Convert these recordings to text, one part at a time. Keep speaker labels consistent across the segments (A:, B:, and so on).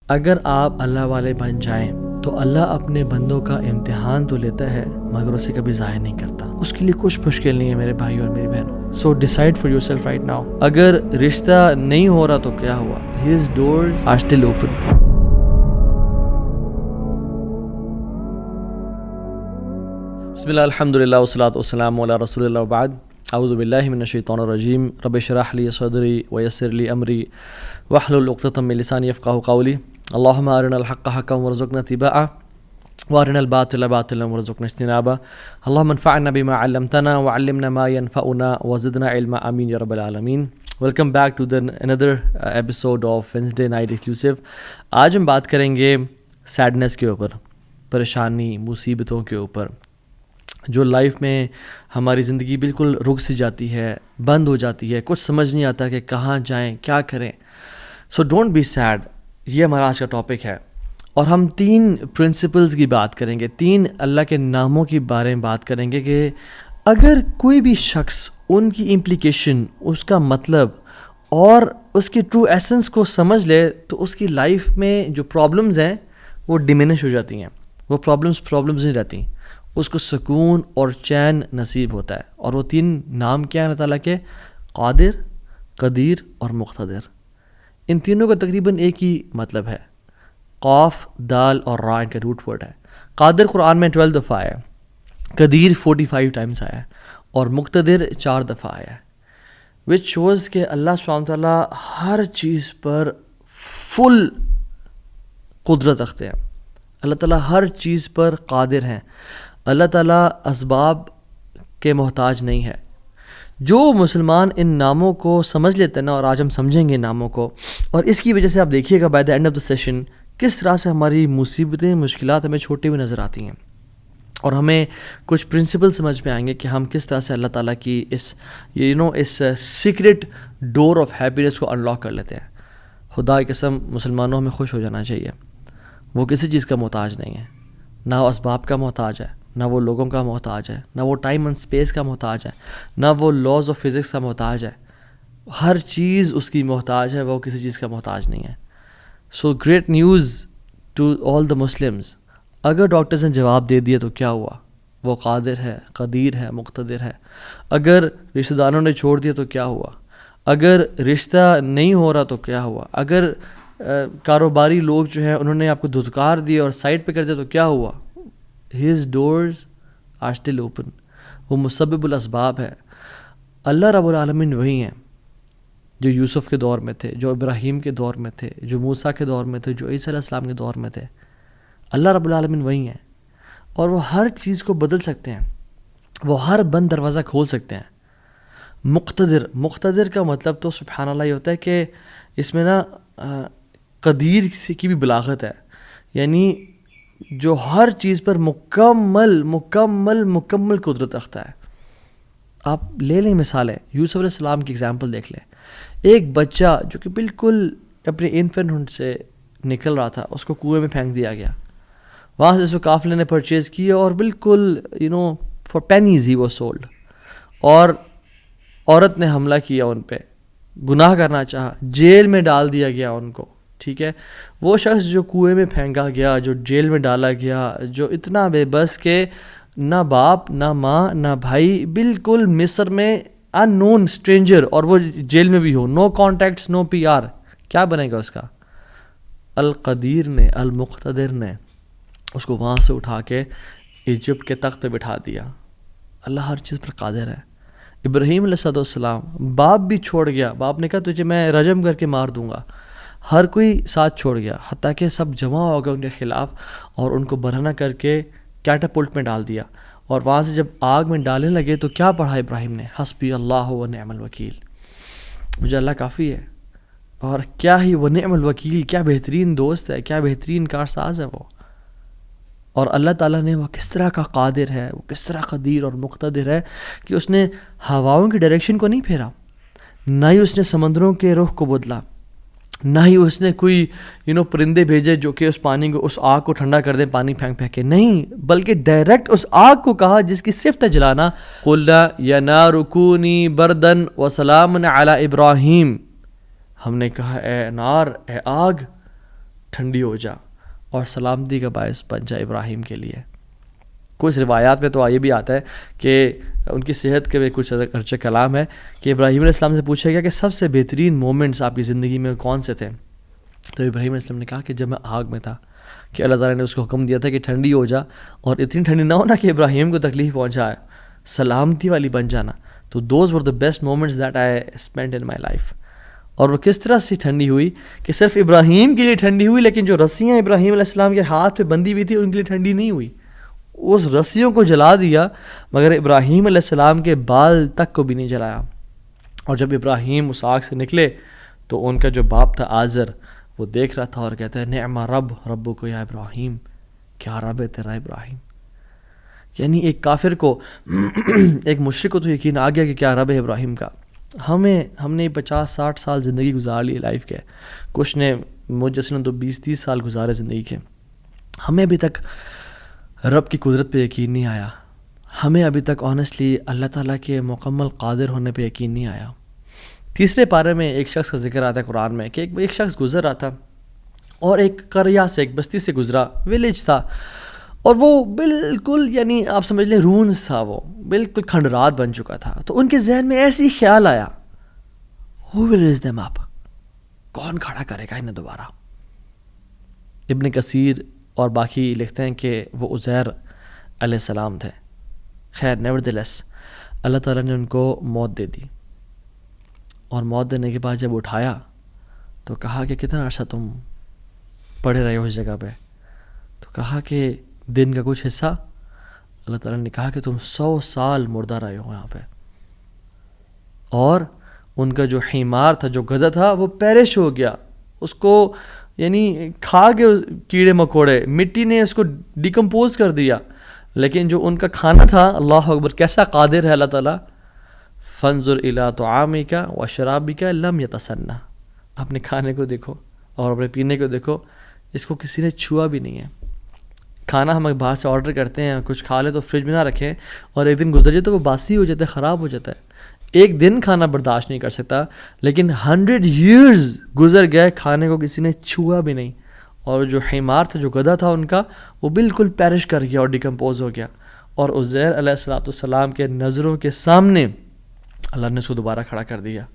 A: اگر آپ اللہ والے بن جائیں تو اللہ اپنے بندوں کا امتحان تو لیتا ہے مگر اسے کبھی ضائع نہیں کرتا. اس کے لیے کچھ مشکل نہیں ہے میرے بھائی اور میری بہنوں. So decide for yourself right now. اگر رشتہ نہیں ہو رہا تو کیا ہوا؟ His doors are still open. بسم اللہ الحمد للہ والصلاۃ والسلام علی رسول اللہ وبعد. اعوذ باللہ من الشیطان الرجیم. رب اشرح لی صدری ویسر لی امری واحلل عقدۃ من لسانی یفقہوا قولی. اللہم ارنا الحق حقا وارزقنا اتباعہ وارنا الباطل باطلا وارزقنا اجتنابہ. اللہم انفعنا بما علمتنا وعلمنا ما ينفعنا وزدنا علما. آمین یا رب العالمین. Welcome back to another episode of Wednesday Night Exclusive. آج ہم بات کریں گے سیڈنس کے اوپر، پریشانی، مصیبتوں کے اوپر، جو لائف میں ہماری زندگی بالکل رک سی جاتی ہے، بند ہو جاتی ہے، کچھ سمجھ نہیں آتا کہ کہاں جائیں، کیا کریں. So don't be sad. یہ ہمارا آج کا ٹاپک ہے اور ہم 3 پرنسپلز کی بات کریں گے، 3 اللہ کے ناموں کے بارے میں بات کریں گے کہ اگر کوئی بھی شخص ان کی امپلیکیشن، اس کا مطلب اور اس کی ٹرو ایسنس کو سمجھ لے تو اس کی لائف میں جو پرابلمز ہیں وہ ڈیمینش ہو جاتی ہیں. وہ پرابلمز نہیں رہتی، اس کو سکون اور چین نصیب ہوتا ہے. اور وہ 3 نام کیا ہیں اللہ تعالیٰ کے؟ قادر، قدیر اور مقتدر. ان تینوں کا تقریباً ایک ہی مطلب ہے. قاف، دال اور را ان کا روٹ ورڈ ہے. قادر قرآن میں 12 دفعہ آیا ہے، قدیر 45 ٹائمز آیا ہے اور مقتدر 4 دفعہ آیا ہے. وچ شوز کہ اللہ سبحانہ وتعالیٰ ہر چیز پر فل قدرت رکھتے ہیں. اللہ تعالیٰ ہر چیز پر قادر ہیں. اللہ تعالیٰ اسباب کے محتاج نہیں ہے. جو مسلمان ان ناموں کو سمجھ لیتے ہیں نا، اور آج ہم سمجھیں گے ناموں کو، اور اس کی وجہ سے آپ دیکھیے گا by the end of the session کس طرح سے ہماری مصیبتیں، مشکلات ہمیں چھوٹی ہوئی نظر آتی ہیں، اور ہمیں کچھ پرنسپل سمجھ میں آئیں گے کہ ہم کس طرح سے اللہ تعالیٰ کی اس سیکرٹ ڈور آف ہیپینس کو انلاک کر لیتے ہیں. خدا کی قسم مسلمانوں ہمیں خوش ہو جانا چاہیے. وہ کسی چیز کا محتاج نہیں ہے، نہ وہ اسباب کا محتاج ہے، نہ وہ لوگوں کا محتاج ہے، نہ وہ ٹائم اینڈ اسپیس کا محتاج ہے، نہ وہ لاز آف فزکس کا محتاج ہے. ہر چیز اس کی محتاج ہے، وہ کسی چیز کا محتاج نہیں ہے. So great news to all the Muslims. اگر ڈاکٹرز نے جواب دے دیا تو کیا ہوا؟ وہ قادر ہے، قدیر ہے، مقتدر ہے. اگر رشتہ داروں نے چھوڑ دیا تو کیا ہوا؟ اگر رشتہ نہیں ہو رہا تو کیا ہوا؟ اگر کاروباری لوگ جو ہیں انہوں نے آپ کو دھتکار دیا اور سائڈ پہ کر دیا تو کیا ہوا؟ His doors are still open. وہ مسبب الاسباب ہے. اللہ رب العالمین وہی ہیں جو یوسف کے دور میں تھے، جو ابراہیم کے دور میں تھے، جو موسیٰ کے دور میں تھے، جو عیسیٰ علیہ السلام کے دور میں تھے. اللہ رب العالمین وہی ہیں اور وہ ہر چیز کو بدل سکتے ہیں، وہ ہر بند دروازہ کھول سکتے ہیں. مقتدر کا مطلب تو سبحان اللہ یہ ہوتا ہے کہ اس میں نا قدیر کی بھی بلاغت ہے، یعنی جو ہر چیز پر مکمل قدرت رکھتا ہے. آپ لے لیں مثالیں، یوسف علیہ السلام کی اگزامپل دیکھ لیں. ایک بچہ جو کہ بالکل اپنے انفینٹ سے نکل رہا تھا، اس کو کنویں میں پھینک دیا گیا. وہاں سے اس کو قافلے نے پرچیز کیا اور بالکل for pennies he was sold. اور عورت نے حملہ کیا ان پہ، گناہ کرنا چاہا، جیل میں ڈال دیا گیا ان کو. ٹھیک ہے، وہ شخص جو کنویں میں پھینکا گیا، جو جیل میں ڈالا گیا، جو اتنا بے بس کہ نہ باپ نہ ماں نہ بھائی، بالکل مصر میں ان نون اسٹرینجر، اور وہ جیل میں بھی ہو، نو کانٹیکٹس، نو پی آر، کیا بنے گا اس کا؟ القدیر نے، المقتدر نے اس کو وہاں سے اٹھا کے ایجپٹ کے تخت پہ بٹھا دیا. اللہ ہر چیز پر قادر ہے. ابراہیم علیہ السلام باپ بھی چھوڑ گیا، باپ نے کہا تجھے میں رجم کر کے مار دوں گا. ہر کوئی ساتھ چھوڑ گیا، حتیٰ کہ سب جمع ہو گئے ان کے خلاف اور ان کو برہنہ کر کے کیٹاپلٹ میں ڈال دیا. اور وہاں سے جب آگ میں ڈالنے لگے تو کیا پڑھا ابراہیم نے؟ حسبی اللہ و نعم الوکیل. مجھے اللہ کافی ہے. اور کیا ہی وہ نعم الوکیل، کیا بہترین دوست ہے، کیا بہترین کارساز ہے وہ. اور اللہ تعالیٰ نے وہ کس طرح کا قادر ہے، وہ کس طرح قدیر اور مقتدر ہے کہ اس نے ہواؤں کی ڈائریکشن کو نہیں پھیرا، نہ ہی اس نے سمندروں کے رخ کو بدلا، نہ ہی اس نے کوئی پرندے بھیجے جو کہ اس پانی کو، اس آگ کو ٹھنڈا کر دیں پانی پھینک کے. نہیں، بلکہ ڈائریکٹ اس آگ کو کہا جس کی صفت ہے جلانا، قُلْنَا يَا نَارُ كُونِي بَرْدًا وَسَلَامًا عَلَىٰ إِبْرَاهِيمَ. ہم نے کہا اے نار، اے آگ، ٹھنڈی ہو جا اور سلامتی کا باعث بن جا ابراہیم کے لیے. کچھ روایات میں تو یہ بھی آتا ہے کہ ان کی صحت کے بھی کچھ ارچہ کلام ہے کہ ابراہیم علیہ السلام سے پوچھا گیا کہ سب سے بہترین مومنٹس آپ کی زندگی میں کون سے تھے؟ تو ابراہیم علیہ السلام نے کہا کہ جب میں آگ میں تھا کہ اللہ تعالیٰ نے اس کو حکم دیا تھا کہ ٹھنڈی ہو جا، اور اتنی ٹھنڈی نہ ہونا کہ ابراہیم کو تکلیف پہنچائے، سلامتی والی بن جانا. تو those were the best moments that I spend in my life. اور وہ کس طرح سے ٹھنڈی ہوئی کہ صرف ابراہیم کے لیے ٹھنڈی ہوئی، لیکن جو رسیاں ابراہیم علیہ السلام کے ہاتھ پہ بندھی ہوئی تھی ان کے لیے ٹھنڈی نہیں ہوئی. اس رسیوں کو جلا دیا مگر ابراہیم علیہ السلام کے بال تک کو بھی نہیں جلایا. اور جب ابراہیم اس آگ سے نکلے تو ان کا جو باپ تھا آزر وہ دیکھ رہا تھا اور کہتا ہے نعم رب کو یا ابراہیم، کیا رب ہے تیرا ابراہیم. یعنی ایک کافر کو ایک مشرک کو تو یقین آ گیا کہ کیا رب ہے ابراہیم کا. ہم نے 50-60 سال زندگی گزار لی لائف کے، کچھ نے مجھ جیسے نے تو 20-30 سال گزارے زندگی کے. ہمیں ابھی تک رب کی قدرت پہ یقین نہیں آیا، ہمیں ابھی تک آنیسٹلی اللہ تعالیٰ کے مکمل قادر ہونے پہ یقین نہیں آیا. تیسرے پارے میں ایک شخص کا ذکر آتا ہے قرآن میں کہ ایک شخص گزر رہا تھا اور ایک قریہ سے، ایک بستی سے گزرا، ولیج تھا، اور وہ بالکل یعنی آپ سمجھ لیں رونز تھا، وہ بالکل کھنڈرات بن چکا تھا. تو ان کے ذہن میں ایسے ہی خیال آیا who will raise them up، کون کھڑا کرے گا انہیں دوبارہ. ابن کثیر اور باقی لکھتے ہیں کہ وہ عزیر علیہ السلام تھے. خیر نیورتھلیس اللہ تعالیٰ نے ان کو موت دے دی، اور موت دینے کے بعد جب اٹھایا تو کہا کہ کتنا عرصہ تم پڑے رہے ہو اس جگہ پہ؟ تو کہا کہ دن کا کچھ حصہ. اللہ تعالیٰ نے کہا کہ تم 100 سال مردہ رہے ہو یہاں پہ. اور ان کا جو حمار تھا، جو گدھا تھا، وہ پیرش ہو گیا، اس کو یعنی کھا کے کیڑے مکوڑے، مٹی نے اس کو ڈیکمپوز کر دیا. لیکن جو ان کا کھانا تھا، اللہ اکبر کیسا قادر ہے اللہ تعالیٰ. فانظر الی طعامک وشرابک لم یتسنہ، اپنے کھانے کو دیکھو اور اپنے پینے کو دیکھو، اس کو کسی نے چھوا بھی نہیں ہے. کھانا ہم باہر سے آرڈر کرتے ہیں، کچھ کھا لیں تو فریج میں نہ رکھیں، اور ایک دن گزر جائے تو وہ باسی ہو جاتا ہے، خراب ہو جاتا ہے. ایک دن کھانا برداشت نہیں کر سکتا، لیکن 100 years گزر گئے، کھانے کو کسی نے چھوا بھی نہیں. اور جو حمار تھا، جو گدھا تھا ان کا، وہ بالکل پیرش کر گیا اور ڈیکمپوز ہو گیا. اور عزیر علیہ السلام کے نظروں کے سامنے اللہ نے اس کو دوبارہ کھڑا کر دیا.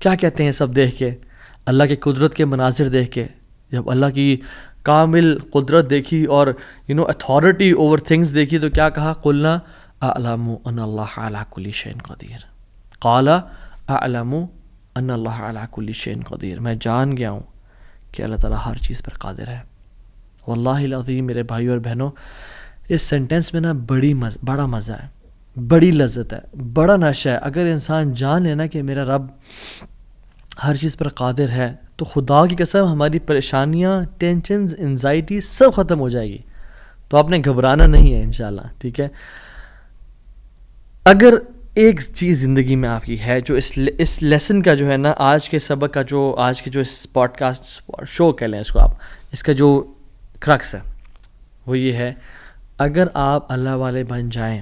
A: کیا کہتے ہیں سب دیکھ کے، اللہ کی قدرت کے مناظر دیکھ کے، جب اللہ کی کامل قدرت دیکھی اور اتھارٹی اوور تھنگس دیکھی تو کیا کہا؟ قلنا اعلم ان اللہ علی کل شیء قدیر. قال اعلم ان اللہ علی کل شیء قدیر، میں جان گیا ہوں کہ اللہ تعالیٰ ہر چیز پر قادر ہے. واللہ العظیم میرے بھائیو اور بہنوں، اس سینٹنس میں نا بڑا مزہ ہے، بڑی لذت ہے، بڑا نشہ ہے. اگر انسان جان لینا کہ میرا رب ہر چیز پر قادر ہے تو خدا کی قسم ہماری پریشانیاں، ٹینشنز، انزائٹی سب ختم ہو جائے گی. تو آپ نے گھبرانا نہیں ہے انشاءاللہ، ٹھیک ہے. اگر ایک چیز زندگی میں آپ کی ہے جو اس لیسن کا جو ہے نا، آج کے سبق کا جو آج کے جو اس پوڈ کاسٹ شو کہہ لیں اس کو آپ، اس کا جو کرکس ہے وہ یہ ہے، اگر آپ اللہ والے بن جائیں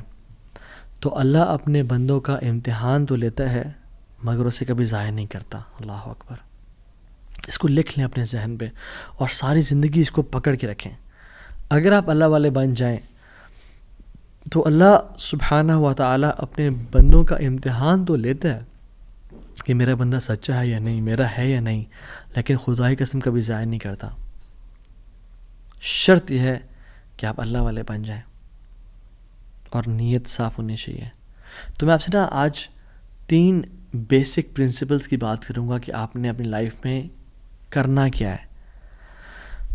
A: تو اللہ اپنے بندوں کا امتحان تو لیتا ہے مگر اسے کبھی ضائع نہیں کرتا. اللہ اکبر. اس کو لکھ لیں اپنے ذہن پہ اور ساری زندگی اس کو پکڑ کے رکھیں. اگر آپ اللہ والے بن جائیں تو اللہ سبحانہ و تعالیٰ اپنے بندوں کا امتحان تو لیتا ہے کہ میرا بندہ سچا ہے یا نہیں، میرا ہے یا نہیں، لیکن خدائی قسم کبھی ضائع نہیں کرتا. شرط یہ ہے کہ آپ اللہ والے بن جائیں اور نیت صاف ہونی چاہیے. تو میں آپ سے نا آج 3 بیسک پرنسپلز کی بات کروں گا کہ آپ نے اپنی لائف میں کرنا کیا ہے.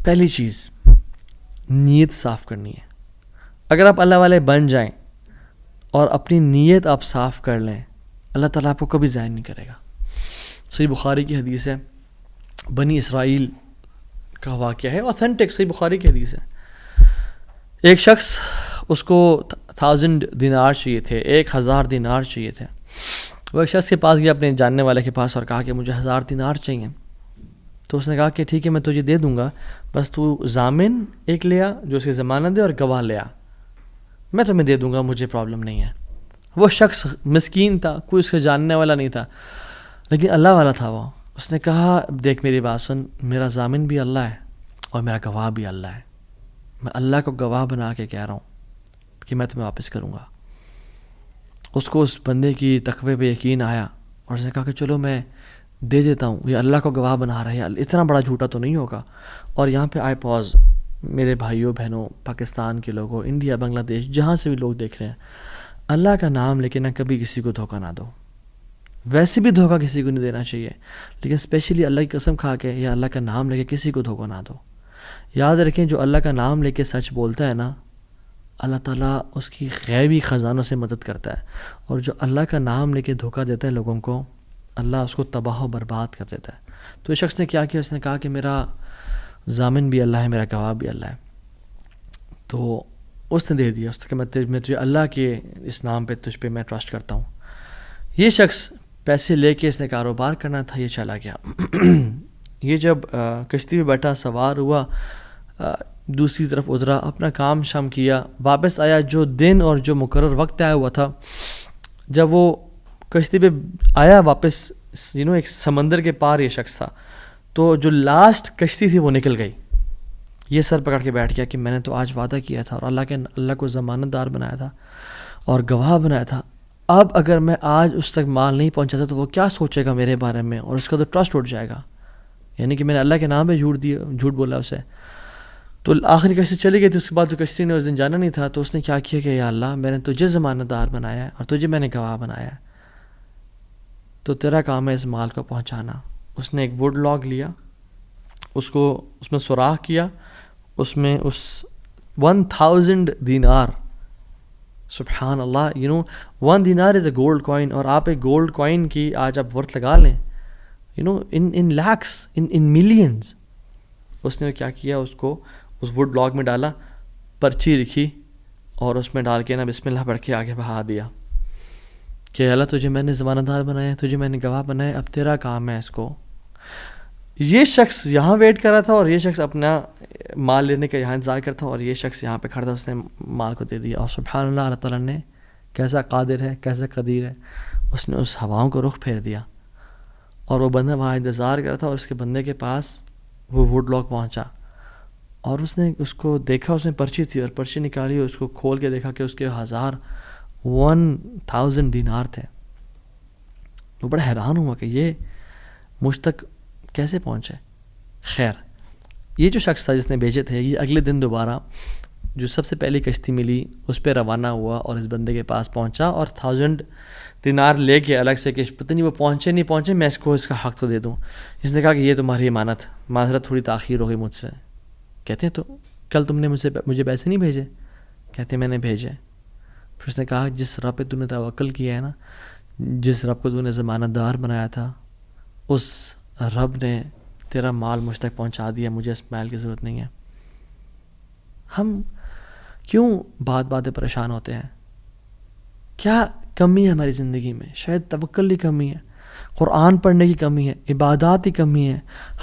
A: پہلی چیز، نیت صاف کرنی ہے. اگر آپ اللہ والے بن جائیں اور اپنی نیت آپ صاف کر لیں، اللہ تعالیٰ آپ کو کبھی ضائع نہیں کرے گا. صحیح بخاری کی حدیث ہے، بنی اسرائیل کا واقعہ ہے، اوتھینٹک صحیح بخاری کی حدیث ہے. ایک شخص، اس کو 1000 دینار چاہیے تھے، 1000 دینار چاہیے تھے. وہ ایک شخص کے پاس گیا اپنے جاننے والے کے پاس اور کہا کہ مجھے 1000 دینار چاہیے. تو اس نے کہا کہ ٹھیک ہے میں تجھے دے دوں گا، بس تو ضامن ایک لے آ جو اس کی ضمانت دے اور گواہ لے آ، میں تمہیں دے دوں گا، مجھے پرابلم نہیں ہے. وہ شخص مسکین تھا، کوئی اس کے جاننے والا نہیں تھا، لیکن اللہ والا تھا وہ. اس نے کہا دیکھ میری بات سن، میرا ضامن بھی اللہ ہے اور میرا گواہ بھی اللہ ہے. میں اللہ کو گواہ بنا کے کہہ رہا ہوں کہ میں تمہیں واپس کروں گا. اس کو اس بندے کی تقوی پہ یقین آیا اور اس نے کہا کہ چلو میں دے دیتا ہوں, یہ اللہ کو گواہ بنا رہا ہے, اتنا بڑا جھوٹا تو نہیں ہوگا. اور یہاں پہ آئے پاز, میرے بھائیوں بہنوں, پاکستان کے لوگوں, انڈیا, بنگلہ دیش, جہاں سے بھی لوگ دیکھ رہے ہیں, اللہ کا نام لے کے نہ کبھی کسی کو دھوکہ نہ دو. ویسے بھی دھوکہ کسی کو نہیں دینا چاہیے, لیکن اسپیشلی اللہ کی قسم کھا کے یا اللہ کا نام لے کے کسی کو دھوکہ نہ دو. یاد رکھیں جو اللہ کا نام لے کے سچ بولتا ہے نا, اللہ تعالیٰ اس کی غیبی خزانوں سے مدد کرتا ہے, اور جو اللہ کا نام لے کے دھوکہ دیتا ہے لوگوں کو, اللہ اس کو تباہ و برباد کر دیتا ہے. تو اس شخص نے کیا کیا, اس نے کہا کہ میرا ضامن بھی اللہ ہے, میرا گواہ بھی اللہ ہے. تو اس نے دے دیا, اس نے کہ میں تجھے اللہ کے اس نام پہ تجھ پہ میں ٹرسٹ کرتا ہوں. یہ شخص پیسے لے کے اس نے کاروبار کرنا تھا, یہ چلا گیا. یہ جب کشتی پہ بیٹھا, سوار ہوا, دوسری طرف اترا, اپنا کام شام کیا, واپس آیا. جو دن اور جو مقرر وقت آیا ہوا تھا, جب وہ کشتی پہ آیا واپس, ایک سمندر کے پار یہ شخص تھا, تو جو لاسٹ کشتی تھی وہ نکل گئی. یہ سر پکڑ کے بیٹھ گیا کہ میں نے تو آج وعدہ کیا تھا اور اللہ کو ضمانت دار بنایا تھا اور گواہ بنایا تھا. اب اگر میں آج اس تک مال نہیں پہنچاتا تو وہ کیا سوچے گا میرے بارے میں, اور اس کا تو ٹرسٹ اٹھ جائے گا, یعنی کہ میں نے اللہ کے نام پہ جھوٹ بولا اسے. تو آخری کشتی چلی گئی تھی. اس کے بعد تو کشتی نے اس دن جانا نہیں تھا, تو اس نے کیا کیا کہ یا اللہ میں نے تجھے ضمانت دار بنایا ہے اور تجھے میں نے گواہ بنایا ہے, تو تیرا کام ہے اس مال کو پہنچانا. اس نے ایک ووڈ لاگ لیا, اس میں سوراخ کیا, اس میں اس 1000 دینار, سبحان اللہ, 1 دینار از اے گولڈ کوائن, اور آپ ایک گولڈ کوائن کی آج آپ ورتھ لگا لیں, ان لیکس, ان ملینز. اس نے کیا کیا, اس کو اس ووڈ لاگ میں ڈالا, پرچی لکھی اور اس میں ڈال کے نا بسم اللہ پڑھ کے آگے بہا دیا کہ اللہ تجھے میں نے ضمانت دار بنایا, تجھے میں نے گواہ بنایا, اب تیرا کام ہے اس کو. یہ شخص یہاں ویٹ کر رہا تھا اور یہ شخص اپنا مال لینے کا یہاں انتظار کرتا تھا, اور یہ شخص یہاں پہ کھڑا تھا, اس نے مال کو دے دیا. اور سبحان اللہ, اللہ تعالیٰ نے کیسا قادر ہے, کیسا قدیر ہے, اس نے اس ہواؤں کو رخ پھیر دیا. اور وہ بندہ وہاں انتظار کر رہا تھا, اور اس کے بندے کے پاس وہ ووڈ لاگ پہنچا, اور اس نے اس کو دیکھا, اس میں پرچی تھی, اور پرچی نکالی, اور اس کو کھول کے دیکھا کہ اس کے 1000 دینار تھے. وہ بڑا حیران ہوا کہ یہ مجھ تک کیسے پہنچے. خیر, یہ جو شخص تھا جس نے بھیجے تھے, یہ اگلے دن دوبارہ جو سب سے پہلی کشتی ملی اس پہ روانہ ہوا اور اس بندے کے پاس پہنچا, اور 1000 دینار لے کے الگ سے کہ پتہ نہیں وہ پہنچے نہیں پہنچے, میں اس کو اس کا حق تو دے دوں. اس نے کہا کہ یہ تمہاری امانت, معذرت تھوڑی تاخیر ہو گئی مجھ سے. کہتے ہیں تو کل تم نے مجھے پیسے نہیں بھیجے؟ کہتے میں نے بھیجے. پھر اس نے کہا جس رب پہ تو نے توکل کیا ہے نا, جس رب کو تو نے ضمانت دار بنایا تھا, اس رب نے تیرا مال مجھ تک پہنچا دیا, مجھے اس مال کی ضرورت نہیں ہے. ہم کیوں بات پریشان ہوتے ہیں؟ کیا کمی ہے ہماری زندگی میں؟ شاید توکل کی کمی ہے, قرآن پڑھنے کی کمی ہے, عبادات کی کمی ہے,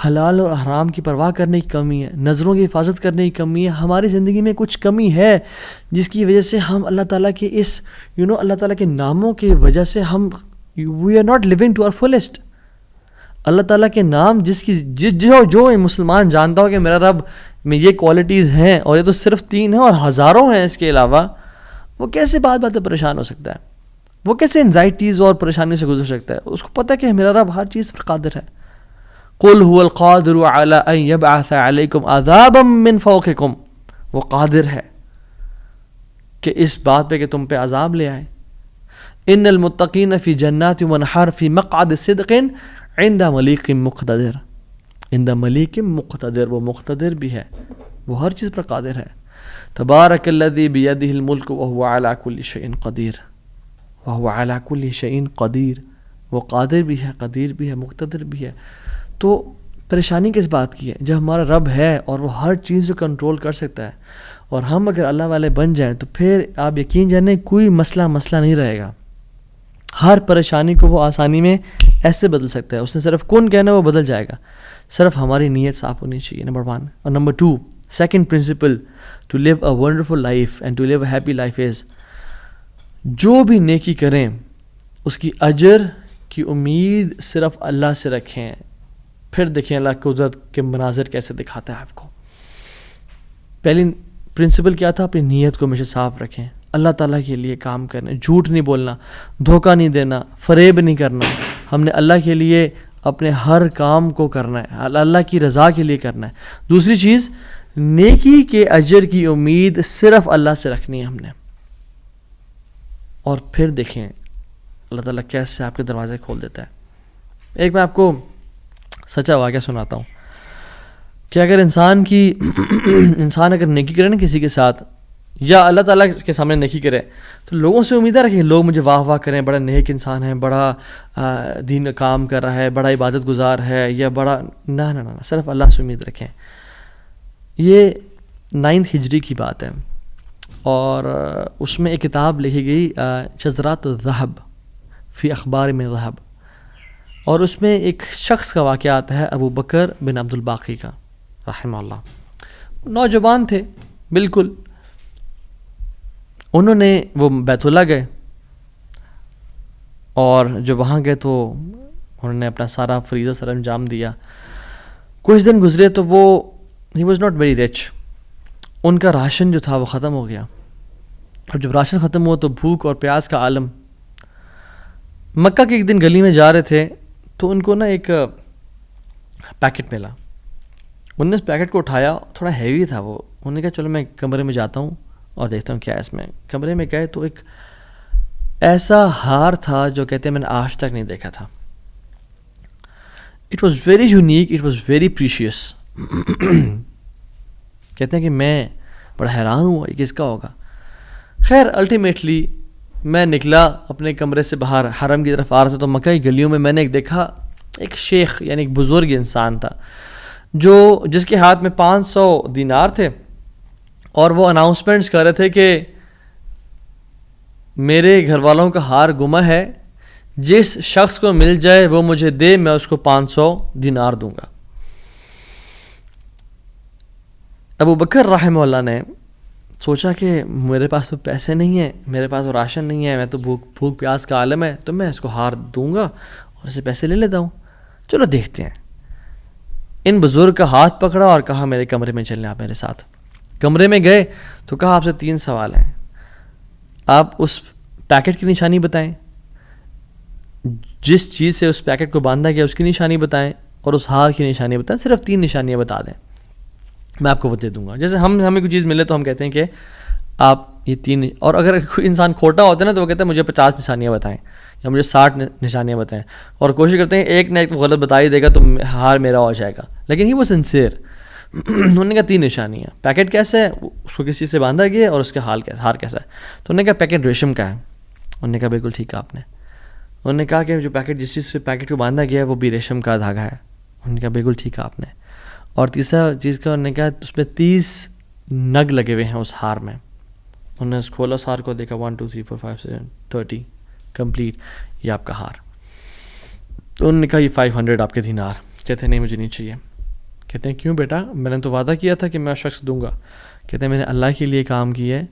A: حلال اور حرام کی پرواہ کرنے کی کمی ہے, نظروں کی حفاظت کرنے کی کمی ہے. ہماری زندگی میں کچھ کمی ہے جس کی وجہ سے ہم اللہ تعالیٰ کے اس اللہ تعالیٰ کے ناموں کی وجہ سے ہم we are not living to our fullest. اللہ تعالیٰ کے نام جس کی جو مسلمان جانتا ہو کہ میرا رب میں یہ کوالٹیز ہیں, اور یہ تو صرف 3 ہیں اور ہزاروں ہیں اس کے علاوہ, وہ کیسے بات پریشان ہو سکتا ہے؟ وہ کیسے انزائٹیز اور پریشانی سے گزر سکتا ہے؟ اس کو پتہ ہے کہ میرا رب ہر چیز پر قادر ہے. قل هو القادر على ان يبعث عليكم عذابا من فوقكم, وہ قادر ہے کہ اس بات پہ کہ تم پہ عذاب لے آئے. ان المتقین فی جنات ونہر فی مقعد صدق عند ملیک مقتدر. عند ملیک مقتدر, وہ مقتدر بھی ہے, وہ ہر چیز پر قادر ہے. تبارک الذی بیدہ الملک وهو علی کل شیء قدیر, وهو علی کل شیء قدیر, وہ قادر بھی ہے, قدیر بھی ہے, مقتدر بھی ہے. تو پریشانی کس بات کی ہے؟ جب ہمارا رب ہے اور وہ ہر چیز کو کنٹرول کر سکتا ہے, اور ہم اگر اللہ والے بن جائیں تو پھر آپ یقین جانیں کوئی مسئلہ نہیں رہے گا. ہر پریشانی کو وہ آسانی میں ایسے بدل سکتا ہے. اس نے صرف کن کہنا وہ بدل جائے گا, صرف ہماری نیت صاف ہونی چاہیے, نمبر 1. اور number 2, second principle to live a wonderful life and to live a happy life is, جو بھی نیکی کریں اس کی اجر کی امید صرف اللہ سے رکھیں. پھر دیکھیں اللہ قدرت کے مناظر کیسے دکھاتا ہے آپ کو. پہلی پرنسپل کیا تھا؟ اپنی نیت کو ہمیشہ صاف رکھیں، اللہ تعالیٰ کے لیے کام کرنا، جھوٹ نہیں بولنا، دھوکہ نہیں دینا، فریب نہیں کرنا. ہم نے اللہ کے لیے اپنے ہر کام کو کرنا ہے، اللہ کی رضا کے لیے کرنا ہے. دوسری چیز، نیکی کے اجر کی امید صرف اللہ سے رکھنی ہے ہم نے. اور پھر دیکھیں اللہ تعالیٰ کیسے آپ کے دروازے کھول دیتا ہے. ایک میں آپ کو سچا واقعہ سناتا ہوں کہ اگر انسان اگر نیکی کرے نا کسی کے ساتھ، یا اللہ تعالیٰ کے سامنے نیکی کرے، تو لوگوں سے امیدیں رکھیں لوگ مجھے واہ واہ کریں، بڑا نیک انسان ہے، بڑا دین کام کر رہا ہے، بڑا عبادت گزار ہے، یا بڑا نہ صرف اللہ سے امید رکھیں. یہ 9 ہجری کی بات ہے، اور اس میں ایک کتاب لکھی گئی شذرات الذہب فی اخبار من ذہب، اور اس میں ایک شخص کا واقعہ آتا ہے، ابو بکر بن عبد الباقی کا رحمہ اللہ. نوجوان تھے بالکل. انہوں نے وہ بیت اللہ گئے، اور جب وہاں گئے تو انہوں نے اپنا سارا فریضہ سر انجام دیا. کچھ دن گزرے تو وہ ہی واز ناٹ ویری رچ. ان کا راشن جو تھا وہ ختم ہو گیا، اور جب راشن ختم ہوا تو بھوک اور پیاس کا عالم. مکہ کے ایک دن گلی میں جا رہے تھے تو ان کو نا ایک پیکٹ ملا. انہوں نے اس پیکٹ کو اٹھایا، تھوڑا ہیوی تھا وہ. انہوں نے کہا چلو میں کمرے میں جاتا ہوں اور دیکھتا ہوں کیا ہے اس میں. کمرے میں گئے تو ایک ایسا ہار تھا جو کہتے ہیں میں نے آج تک نہیں دیکھا تھا. It was very unique, it was very precious. کہتے ہیں کہ میں بڑا حیران ہوا یہ کس کا ہوگا. خیر الٹیمیٹلی میں نکلا اپنے کمرے سے باہر، حرم کی طرف آ رہا تھا، تو مکہ کی گلیوں میں نے ایک دیکھا، ایک شیخ یعنی ایک بزرگ انسان تھا جس کے ہاتھ میں 500 دینار تھے، اور وہ اناؤنسمنٹس کر رہے تھے کہ میرے گھر والوں کا ہار گم ہے، جس شخص کو مل جائے وہ مجھے دے، میں اس کو 500 دینار دوں گا. ابو بکر رحمہ اللہ نے سوچا کہ میرے پاس تو پیسے نہیں ہیں، میرے پاس تو راشن نہیں ہے، میں تو بھوک پیاس کا عالم ہے، تو میں اس کو ہار دوں گا اور اسے پیسے لے لیتا ہوں. چلو دیکھتے ہیں. ان بزرگ کا ہاتھ پکڑا اور کہا میرے کمرے میں چلیں آپ میرے ساتھ. کمرے میں گئے تو کہا آپ سے 3 سوال ہیں. آپ اس پیکٹ کی نشانی بتائیں، جس چیز سے اس پیکٹ کو باندھا گیا اس کی نشانی بتائیں، اور اس ہار کی نشانی بتائیں. صرف 3 نشانیاں بتا دیں، میں آپ کو وہ دے دوں گا. جیسے ہمیں کوئی چیز ملے تو ہم کہتے ہیں کہ آپ یہ 3، اور اگر کوئی انسان کھوٹا ہوتا ہے نا تو وہ کہتا ہے مجھے 50 نشانیاں بتائیں یا مجھے 60 نشانیاں بتائیں، اور کوشش کرتے ہیں ایک نہ ایک تو غلط بتا ہی دے گا تو ہار میرا ہو جائے گا. لیکن ہی وہ سنسیئر. انہوں نے کہا 3 نشانیاں. پیکٹ کیسا ہے، اس کو کس چیز سے باندھا گیا، اور اس کا ہار کیسا ہے. تو انہوں نے کہا پیکٹ ریشم کا ہے. انہوں نے کہا بالکل ٹھیک ہے آپ نے. انہوں نے کہا کہ جو پیکٹ جس چیز سے پیکٹ کو باندھا گیا ہے وہ بھی ریشم کا دھاگا ہے. انہوں نے کہا بالکل ٹھیک ہے آپ نے. اور تیسرا چیز کا انہوں نے کہا اس میں 30 نگ لگے ہوئے ہیں اس ہار میں. انہوں نے کھولا اس ہار کو، دیکھا 1 2 3 4 5 6 30 کمپلیٹ، یہ آپ کا ہار. تو انہوں نے کہا یہ 500 آپ کے دینار. کہتے ہیں نہیں مجھے نہیں چاہیے. کہتے ہیں کیوں بیٹا، میں نے تو وعدہ کیا تھا کہ میں شخص دوں گا. کہتے ہیں میں نے اللہ کے لیے کام کیا ہے،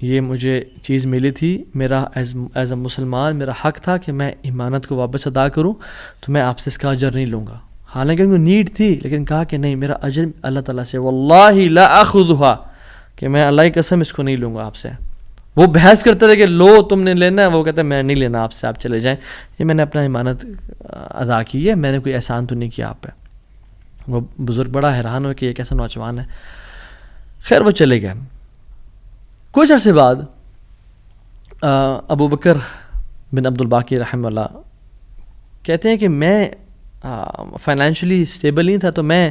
A: یہ مجھے چیز ملی تھی، میرا ایز اے مسلمان میرا حق تھا کہ میں امانت کو واپس ادا کروں، تو میں آپ سے اس کا اجر نہیں لوں گا. حالانکہ ان کو نیڈ تھی، لیکن کہا کہ نہیں میرا اجر اللہ تعالیٰ سے، واللہ لا اخذھا، کہ میں اللہ کی قسم اس کو نہیں لوں گا آپ سے. وہ بحث کرتے تھے کہ لو تم نے لینا ہے، وہ کہتے ہیں میں نہیں لینا آپ سے، آپ چلے جائیں، یہ میں نے اپنا امانت ادا کی ہے، میں نے کوئی احسان تو نہیں کیا آپ پہ. وہ بزرگ بڑا حیران ہو کہ یہ کیسا نوجوان ہے. خیر وہ چلے گئے. کچھ عرصے بعد ابو بکر بن عبد الباقی رحمہ اللہ کہتے ہیں کہ میں فائنینشلی اسٹیبل نہیں تھا، تو میں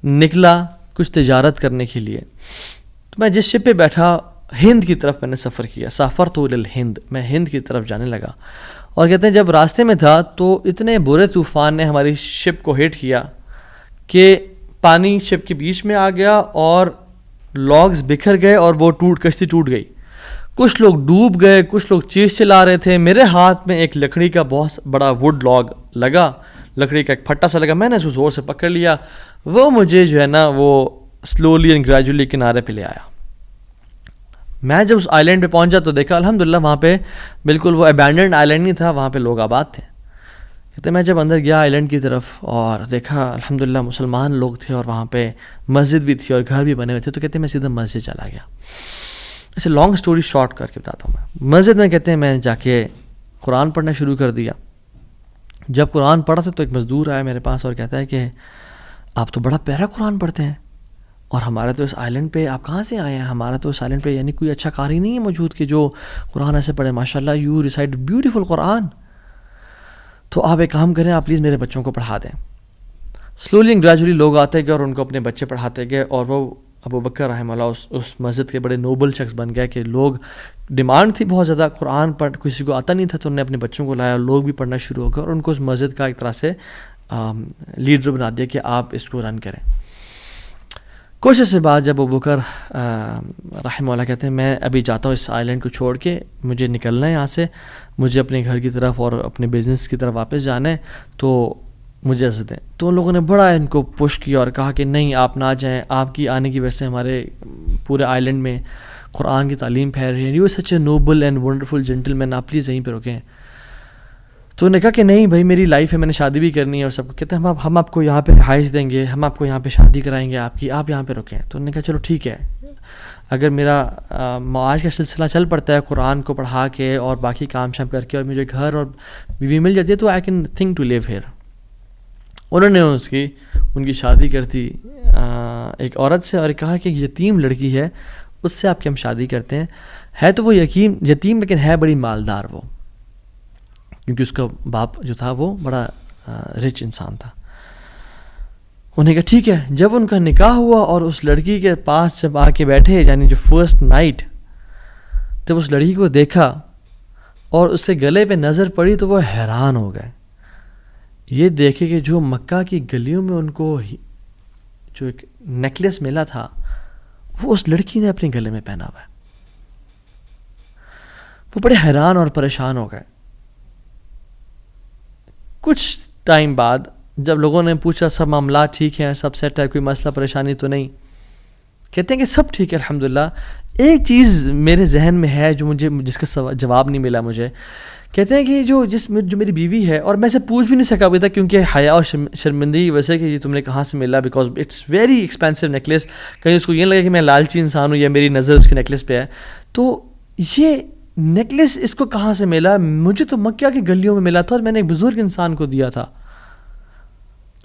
A: نکلا کچھ تجارت کرنے کے لیے. تو میں جس شپ پہ بیٹھا، ہند کی طرف میں نے سفر کیا. سافرت الی الہند، میں ہند کی طرف جانے لگا. اور کہتے ہیں جب راستے میں تھا تو اتنے برے طوفان نے ہماری شپ کو ہٹ کیا کہ پانی شپ کے بیچ میں آ گیا اور لاگز بکھر گئے اور وہ کشتی ٹوٹ گئی. کچھ لوگ ڈوب گئے، کچھ لوگ چیز چلا رہے تھے. میرے ہاتھ میں ایک لکڑی کا بہت بڑا ووڈ لاگ لگا، لکڑی کا ایک پھٹا سا لگا. میں نے اس کو زور سے پکڑ لیا. وہ مجھے جو ہے نا وہ سلولی اینڈ گریجولی کنارے پہ لے آیا. میں جب اس آئی لینڈ پہ پہنچا تو دیکھا الحمدللہ وہاں پہ بالکل وہ ابینڈنڈ آئی لینڈ نہیں تھا، وہاں پہ لوگ آباد تھے. کہتے ہیں میں جب اندر گیا آئی لینڈ کی طرف اور دیکھا الحمدللہ مسلمان لوگ تھے اور وہاں پہ مسجد بھی تھی اور گھر بھی بنے ہوئے تھے، تو کہتے ہیں میں سیدھا مسجد چلا گیا. ایسے لانگ سٹوری شارٹ کر کے بتاتا ہوں. میں مسجد میں کہتے ہیں میں جا کے قرآن پڑھنا شروع کر دیا. جب قرآن پڑھا تھا تو ایک مزدور آیا میرے پاس اور کہتا ہے کہ آپ تو بڑا پیارا قرآن پڑھتے ہیں، اور ہمارا تو اس آئی لینڈ پہ آپ کہاں سے آئے ہیں؟ ہمارا تو اس آئی لینڈ پہ یعنی کوئی اچھا قاری نہیں ہے موجود کہ جو قرآن ایسے پڑھے. ماشاء اللہ یو ریسائٹ بیوٹیفل قرآن. تو آپ ایک کام کریں، آپ پلیز میرے بچوں کو پڑھا دیں. سلولی اینڈ گریجولی لوگ آتے گئے اور ان کو اپنے بچے پڑھاتے گئے، اور وہ ابو بکر رحمہ اللہ اس مسجد کے بڑے نوبل شخص بن گئے کہ لوگ ڈیمانڈ تھی بہت زیادہ، قرآن پڑھ کسی کو آتا نہیں تھا، تو انہوں نے اپنے بچوں کو لایا اور لوگ بھی پڑھنا شروع ہو گئے، اور ان کو اس مسجد کا ایک طرح سے لیڈر بنا دیا کہ آپ اس کو رن کریں. کچھ عرصے بعد جب ابو بکر رحمہ اللہ کہتے ہیں میں ابھی جاتا ہوں اس آئی لینڈ کو چھوڑ کے، مجھے نکلنا ہے یہاں سے، مجھے اپنے گھر کی طرف اور اپنے بزنس کی طرف واپس جانا ہے، تو مجھے اجازت دیں. تو ان لوگوں نے بڑا ان کو پش کیا اور کہا کہ نہیں آپ نہ جائیں، آپ کی آنے کی وجہ سے ہمارے پورے آئی لینڈ میں قرآن کی تعلیم پھیل رہی ہے، you such a noble and wonderful gentleman, آپ پلیز یہیں پہ رکیں. تو انہوں نے کہا کہ نہیں بھائی میری لائف ہے، میں نے شادی بھی کرنی ہے اور سب کو. کہتے ہیں ہم آپ کو یہاں پہ رہائش دیں گے، ہم آپ کو یہاں پہ شادی کرائیں گے آپ کی، آپ یہاں پہ رکیں. تو انہوں نے کہا چلو ٹھیک ہے، اگر میرا معاش کا سلسلہ چل پڑتا ہے قرآن کو پڑھا کے اور باقی کام شام کر کے، اور مجھے گھر اور بیوی مل جاتی ہے، تو I can think to live here. انہوں نے ان کی شادی کر دی ایک عورت سے، اور کہا کہ یتیم لڑکی ہے اس سے آپ کی ہم شادی کرتے ہیں. ہے تو وہ یتیم لیکن ہے بڑی مالدار وہ، کیونکہ اس کا باپ جو تھا وہ بڑا رچ انسان تھا. انہوں نے کہا ٹھیک ہے. جب ان کا نکاح ہوا اور اس لڑکی کے پاس جب آ کے بیٹھے، یعنی جو فرسٹ نائٹ، جب اس لڑکی کو دیکھا اور اس کے گلے پہ نظر پڑی تو وہ حیران ہو گئے. یہ دیکھے کہ جو مکہ کی گلیوں میں ان کو جو ایک نیکلیس ملا تھا وہ اس لڑکی نے اپنے گلے میں پہنا ہوا ہے. وہ بڑے حیران اور پریشان ہو گئے. کچھ ٹائم بعد جب لوگوں نے پوچھا سب معاملات ٹھیک ہیں، سب سیٹ ہے، کوئی مسئلہ پریشانی تو نہیں، کہتے ہیں کہ سب ٹھیک ہے الحمدللہ. ایک چیز میرے ذہن میں ہے جو جس کا جواب نہیں ملا مجھے. کہتے ہیں کہ جو میری بیوی ہے، اور میں سے پوچھ بھی نہیں سکا ابھی تک کیونکہ حیا اور شرمندگی ویسے کہ یہ تم نے کہاں سے ملا، because it's very expensive necklace. کہیں اس کو یہ لگے کہ میں لالچی انسان ہوں یا میری نظر اس کے نیکلیس پہ ہے. تو یہ نیکلیس اس کو کہاں سے ملا؟ مجھے تو مکہ کی گلیوں میں ملا تھا اور میں نے ایک بزرگ انسان کو دیا تھا.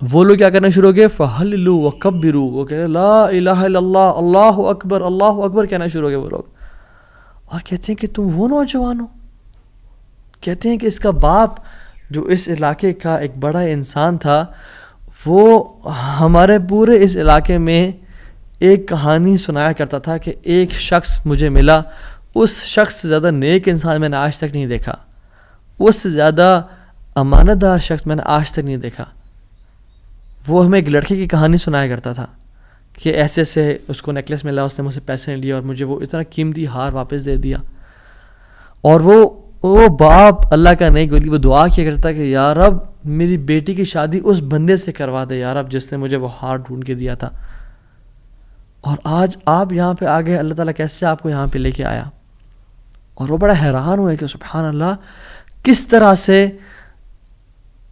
A: وہ لوگ کیا کرنا شروع ہو گئے؟ فَحَلِّلُوا وَكَبِّرُوا، وہ کہہ رہے لا الہ الا اللہ، اللہ اکبر اللہ اکبر کہنا شروع ہو گئے وہ لوگ. اور کہتے ہیں کہ تم وہ نوجوان ہو. کہتے ہیں کہ اس کا باپ جو اس علاقے کا ایک بڑا انسان تھا، وہ ہمارے پورے اس علاقے میں ایک کہانی سنایا کرتا تھا کہ ایک شخص مجھے ملا، اس شخص سے زیادہ نیک انسان میں نے آج تک نہیں دیکھا، اس سے زیادہ امانت دار شخص میں نے آج تک نہیں دیکھا. وہ ہمیں ایک لڑکے کی کہانی سنایا کرتا تھا کہ ایسے ایسے اس کو نیکلیس ملا، اس نے مجھ سے پیسے نہیں لیے اور مجھے وہ اتنا قیمتی ہار واپس دے دیا. اور وہ باپ اللہ کا نہیں گولی، وہ دعا کیا کرتا تھا کہ یا رب میری بیٹی کی شادی اس بندے سے کروا دے یا رب جس نے مجھے وہ ہار ڈھونڈ کے دیا تھا. اور آج آپ یہاں پہ آ گئے، اللہ تعالیٰ کیسے آپ کو یہاں پہ لے کے آیا. اور وہ بڑا حیران ہوئے کہ سبحان اللہ کس طرح سے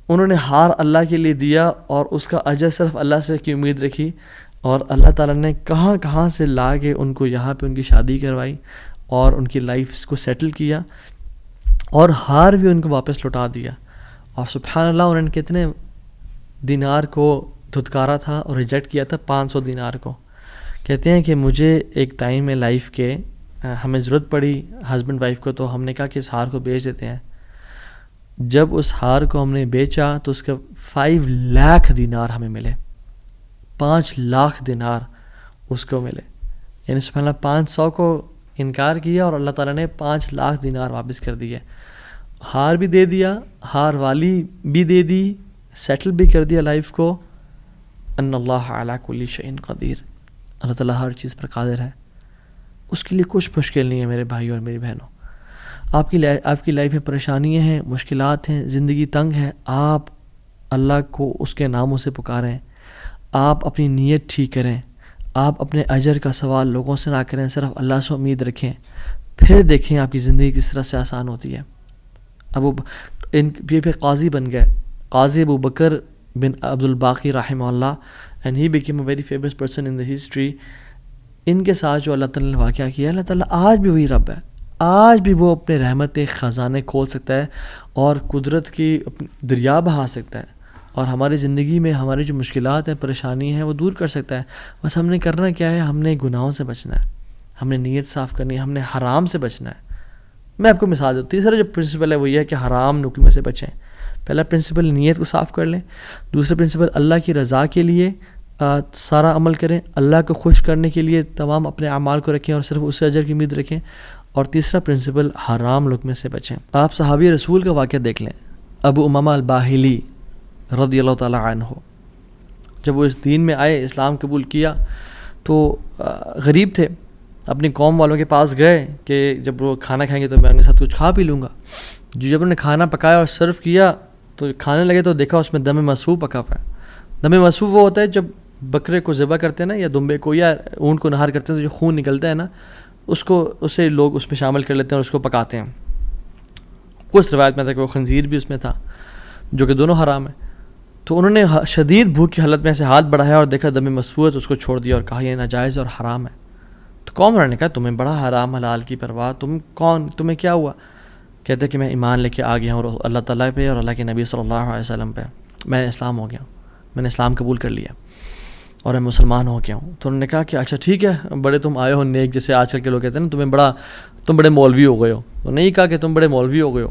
A: انہوں نے ہار اللہ کے لیے دیا اور اس کا اجر صرف اللہ سے کی امید رکھی، اور اللہ تعالیٰ نے کہاں کہاں سے لا کے ان کو یہاں پہ ان کی شادی کروائی اور ان کی لائف کو سیٹل کیا، اور ہار بھی ان کو واپس لوٹا دیا. اور سبحان اللہ انہوں نے کتنے دینار کو دھتکارا تھا اور ریجیکٹ کیا تھا؟ 500 دینار کو. کہتے ہیں کہ مجھے ایک ٹائم میں لائف کے ہمیں ضرورت پڑی ہسبینڈ وائف کو، تو ہم نے کہا کہ اس ہار کو بیچ دیتے ہیں. جب اس ہار کو ہم نے بیچا تو اس کے 5 لاکھ دینار ہمیں ملے. 5 لاکھ دینار اس کو ملے. یعنی سبحان اللہ 500 کو انکار کیا اور اللہ تعالیٰ نے 5 لاکھ دینار واپس کر دیے. ہار بھی دے دیا، ہار والی بھی دے دی، سیٹل بھی کر دیا لائف کو. ان اللہ علی کل شیء قدیر، اللہ تعالیٰ ہر چیز پر قادر ہے. اس کے لیے کچھ مشکل نہیں ہے میرے بھائیوں اور میری بہنوں. آپ کی لائف میں پریشانیاں ہیں، مشکلات ہیں، زندگی تنگ ہے، آپ اللہ کو اس کے ناموں سے پکاریں، آپ اپنی نیت ٹھیک کریں، آپ اپنے اجر کا سوال لوگوں سے نہ کریں، صرف اللہ سے امید رکھیں، پھر دیکھیں آپ کی زندگی کس طرح سے آسان ہوتی ہے. اب یہ پھر قاضی بن گئے. Qazi Abu Bakr bin Abdul Baqi rahimahullah, and he became a very famous person in the history. ان کے ساتھ جو اللہ تعالیٰ نے واقعہ کیا، اللہ تعالیٰ آج بھی وہی رب ہے، آج بھی وہ اپنے رحمت خزانے کھول سکتا ہے اور قدرت کی دریا بہا سکتا ہے، اور ہماری زندگی میں ہماری جو مشکلات ہیں، پریشانی ہیں، وہ دور کر سکتا ہے. بس ہم نے کرنا کیا ہے، ہم نے گناہوں سے بچنا ہے، ہم نے نیت صاف کرنی ہے، ہم نے حرام سے بچنا ہے. میں آپ کو مثال دوں. تیسرا جو پرنسپل ہے وہ یہ ہے کہ حرام نکلنے سے بچیں. پہلا پرنسپل نیت کو صاف کر لیں. دوسرا پرنسپل اللہ کی رضا کے لیے سارا عمل کریں، اللہ کو خوش کرنے کے لیے تمام اپنے اعمال کو رکھیں اور صرف اس سے اجر کی امید رکھیں. اور تیسرا پرنسپل حرام لقمے سے بچیں. آپ صحابی رسول کا واقعہ دیکھ لیں. ابو امامہ الباہلی رضی اللہ تعالیٰ عنہ، جب وہ اس دین میں آئے، اسلام قبول کیا، تو غریب تھے. اپنی قوم والوں کے پاس گئے کہ جب وہ کھانا کھائیں گے تو میں ان کے ساتھ کچھ کھا پی لوں گا. جب انہوں نے کھانا پکایا اور سرو کیا تو کھانے لگے تو دیکھا اس میں دم مسفوح پکا ہوا ہے. دم مسفوح وہ ہوتا ہے جب بکرے کو ذبح کرتے ہیں نا، یا دمبے کو یا اونٹ کو نہار کرتے ہیں تو جو خون نکلتا ہے نا، اسے لوگ اس میں شامل کر لیتے ہیں اور اس کو پکاتے ہیں. کچھ روایت میں تھا کہ وہ خنزیر بھی اس میں تھا، جو کہ دونوں حرام ہیں. تو انہوں نے شدید بھوک کی حالت میں سے ہاتھ بڑھایا اور دیکھا دم مسفوح ہے تو اس کو چھوڑ دیا اور کہا یہ ناجائز اور حرام ہے. تو قوم والوں نے کہا تمہیں بڑا حرام حلال کی پرواہ، تم کون، تمہیں کیا ہوا؟ کہتے کہ میں ایمان لے کے آ گیا ہوں اللہ تعالیٰ پہ اور اللہ کے نبی صلی اللہ علیہ وسلم پہ. میں اسلام ہو گیا ہوں، میں نے اسلام قبول کر لیا اور میں مسلمان ہو گیا ہوں. تو انہوں نے کہا کہ اچھا ٹھیک ہے، بڑے تم آئے ہو نیک، جیسے آج کل کے لوگ کہتے ہیں نا تم بڑے مولوی ہو گئے ہو. تو نہیں کہا کہ تم بڑے مولوی ہو گئے ہو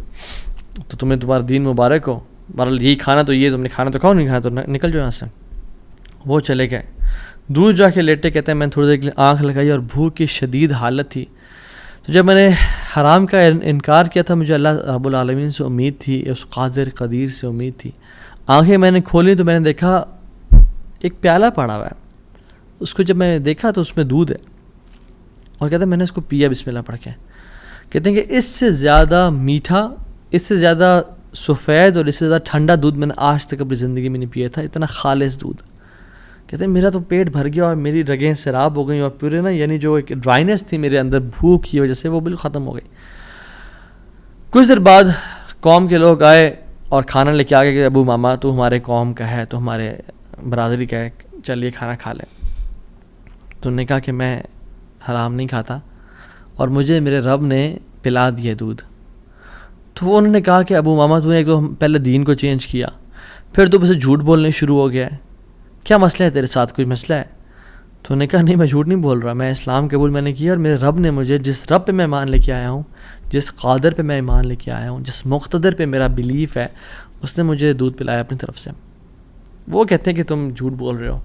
A: تو تمہیں تمہارا دین مبارک ہو، بہرحال یہی کھانا تو یہ تم نے کھانا تو کھاؤ، نہیں کھانا تو نکل جاؤ یہاں سے. وہ چلے گئے. دور جا کے لیٹے، کہتے ہیں میں تھوڑی دیر کے لیے آنکھ لگائی اور بھوک کی شدید حالت تھی. تو جب میں نے حرام کا انکار کیا تھا، مجھے اللہ رب العالمین سے امید تھی، اس قادر قدیر سے امید تھی. آنکھیں میں نے کھولی تو میں نے دیکھا ایک پیالہ پڑا ہوا ہے. اس کو جب میں دیکھا تو اس میں دودھ ہے، اور کہتے ہیں میں نے اس کو پیا بسم اللہ پڑھ کے. کہتے ہیں کہ اس سے زیادہ میٹھا، اس سے زیادہ سفید اور اس سے زیادہ ٹھنڈا دودھ میں نے آج تک اپنی زندگی میں نہیں پیا تھا. اتنا خالص دودھ. کہتے ہیں میرا تو پیٹ بھر گیا اور میری رگیں سیراب ہو گئیں اور پورے نا، یعنی جو ایک ڈرائنیس تھی میرے اندر بھوک کی وجہ سے، وہ بالکل ختم ہو گئی. کچھ دیر بعد قوم کے لوگ آئے اور کھانا لے کے آ گئے کہ ابو ماما تو ہمارے قوم کا ہے، تو ہمارے برادری کا ہے، چلیے کھانا کھا لیں. تو انہوں نے کہا کہ میں حرام نہیں کھاتا اور مجھے میرے رب نے پلا دیا دودھ. تو انہوں نے کہا کہ ابو ماما تو نے ایک تو پہلے دین کو چینج کیا، پھر تو اسے جھوٹ بولنے شروع ہو گیا ہے، کیا مسئلہ ہے تیرے ساتھ، کوئی مسئلہ ہے؟ تو انہوں نے کہا نہیں میں جھوٹ نہیں بول رہا، میں اسلام قبول میں نے کیا اور میرے رب نے مجھے، جس رب پہ میں ایمان لے کے آیا ہوں، جس قادر پہ میں ایمان لے کے آیا ہوں، جس مقتدر پہ میرا بلیف ہے، اس نے مجھے دودھ پلایا اپنی طرف سے. وہ کہتے ہیں کہ تم جھوٹ بول رہے ہو.